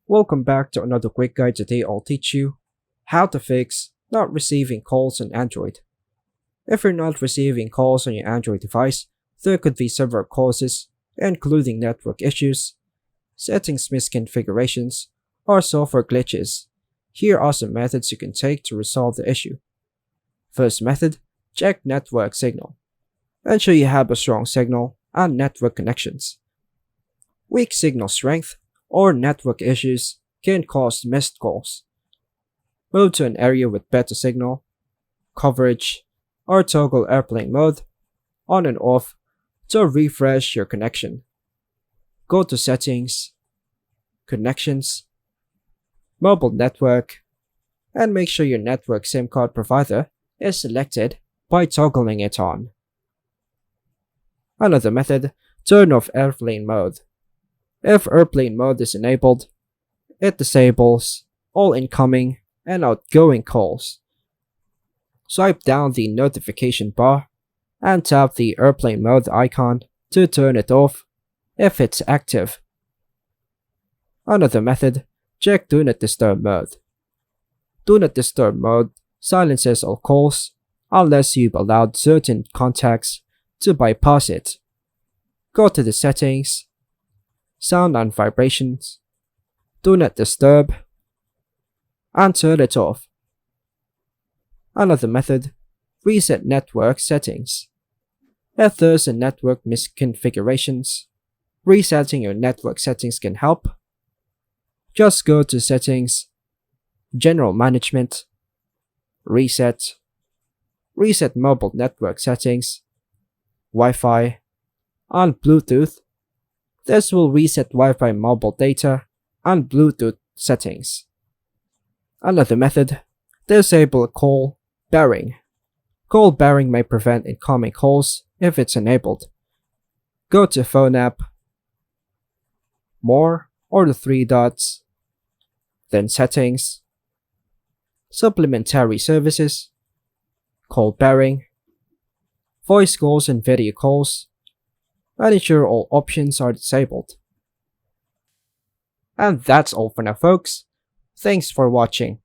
Welcome back to another quick guide. Today I'll teach you how to fix not receiving calls on Android. If you're not receiving calls on your Android device, there could be several causes, including network issues, settings misconfigurations, or software glitches. Here are some methods you can take to resolve the issue. First method, check network signal. Ensure you have a strong signal and network connections. Weak signal strength or network issues can cause missed calls. Move to an area with better signal, coverage, or toggle airplane mode on and off to refresh your connection. Go to Settings, Connections, Mobile Network, and make sure your network SIM card provider is selected by toggling it on. Another method, turn off airplane mode. If airplane mode is enabled, it disables all incoming and outgoing calls. Swipe down the notification bar and tap the airplane mode icon to turn it off if it's active. Another method, check Do Not Disturb mode. Do Not Disturb mode silences all calls unless you've allowed certain contacts to bypass it. Go to the settings, Sound and Vibrations, Do Not Disturb, and turn it off. Another method, reset network settings. If there's a network misconfigurations, resetting your network settings can help. Just go to Settings, General Management, Reset, Reset Mobile Network Settings, Wi-Fi, and Bluetooth. This will reset Wi-Fi mobile data and Bluetooth settings. Another method, disable call bearing. Call bearing may prevent incoming calls if it's enabled. Go to Phone app, More or the three dots, then Settings, Supplementary Services, Call bearing, Voice calls and video calls, and ensure all options are disabled. And that's all for now, folks. Thanks for watching.